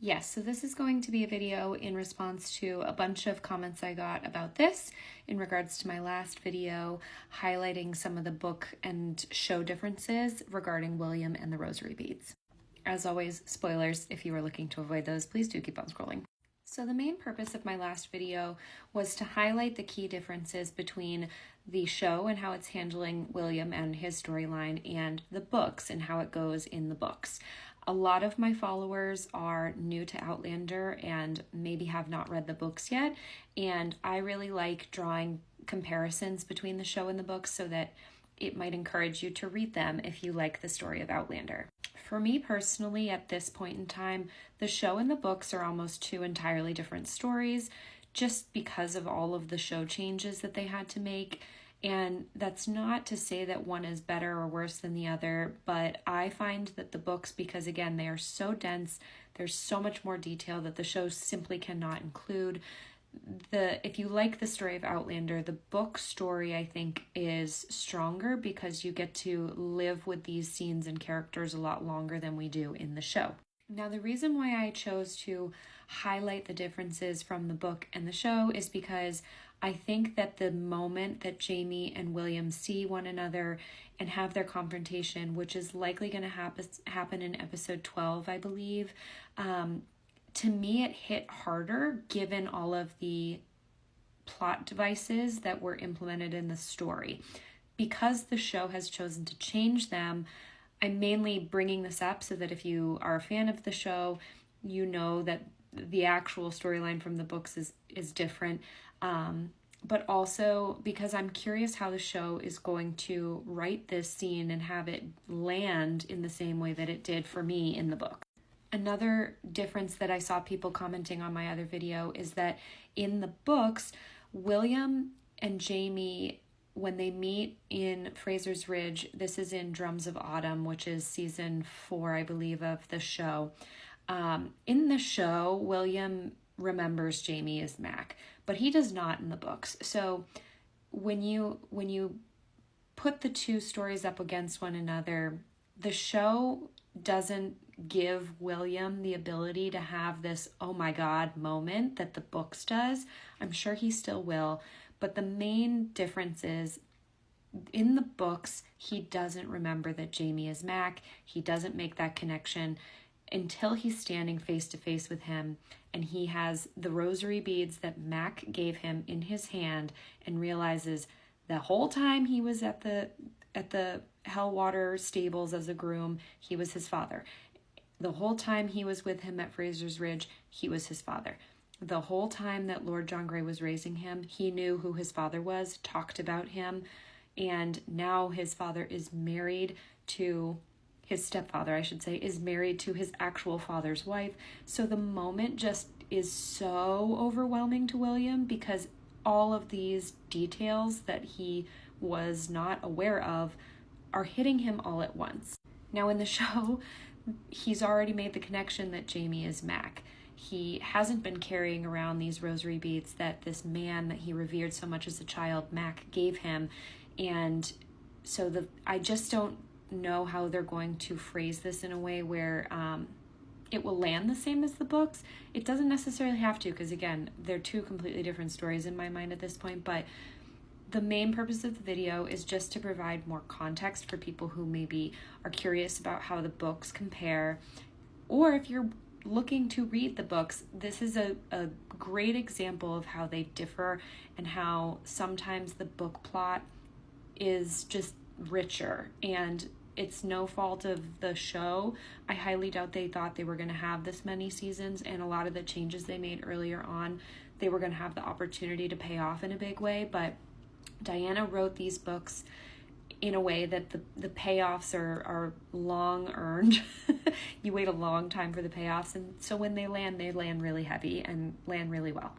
Yes, so this is going to be a video in response to a bunch of comments I got about this in regards to my last video highlighting some of the book and show differences regarding William and the Rosary beads. As always, spoilers, if you are looking to avoid those, please do keep on scrolling. So the main purpose of my last video was to highlight the key differences between the show and how it's handling William and his storyline and the books and how it goes in the books. A lot of my followers are new to Outlander and maybe have not read the books yet, and I really like drawing comparisons between the show and the books so that it might encourage you to read them if you like the story of Outlander. For me personally, at this point in time, the show and the books are almost two entirely different stories just because of all of the show changes that they had to make. And that's not to say that one is better or worse than the other, but I find that the books, because again, they are so dense, there's so much more detail that the show simply cannot include. If you like the story of Outlander, the book story I think is stronger because you get to live with these scenes and characters a lot longer than we do in the show. Now, the reason why I chose to highlight the differences from the book and the show is because I think that the moment that Jamie and William see one another and have their confrontation, which is likely going to happen in episode 12, I believe, to me it hit harder given all of the plot devices that were implemented in the story. Because the show has chosen to change them, I'm mainly bringing this up so that if you are a fan of the show, you know that the actual storyline from the books is different. But also because I'm curious how the show is going to write this scene and have it land in the same way that it did for me in the book. Another difference that I saw people commenting on my other video is that in the books, William and Jamie, when they meet in Fraser's Ridge, this is in Drums of Autumn, which is season 4, I believe, of the show. In the show, William remembers Jamie as Mac, but he does not in the books. So when you put the two stories up against one another, the show doesn't give William the ability to have this oh my god moment that the books does. I'm sure he still will, but the main difference is in the books he doesn't remember that Jamie is Mac. He doesn't make that connection until he's standing face to face with him and he has the rosary beads that Mac gave him in his hand and realizes the whole time he was at the Hellwater stables as a groom, he was his father. The whole time he was with him at Fraser's Ridge, he was his father. The whole time that Lord John Grey was raising him, he knew who his father was, talked about him, and now his father is married to his stepfather, I should say, is married to his actual father's wife. So the moment just is so overwhelming to William because all of these details that he was not aware of are hitting him all at once. Now in the show, he's already made the connection that Jamie is Mac. He hasn't been carrying around these rosary beads that this man that he revered so much as a child, Mac, gave him. And so I just don't know how they're going to phrase this in a way where it will land the same as the books. It doesn't necessarily have to, because again, they're two completely different stories in my mind at this point, but the main purpose of the video is just to provide more context for people who maybe are curious about how the books compare, or if you're looking to read the books, this is a great example of how they differ and how sometimes the book plot is just richer, and it's no fault of the show. I highly doubt they thought they were going to have this many seasons, and a lot of the changes they made earlier on, they were going to have the opportunity to pay off in a big way, but Diana wrote these books in a way that the payoffs are long earned. You wait a long time for the payoffs, and so when they land really heavy and land really well.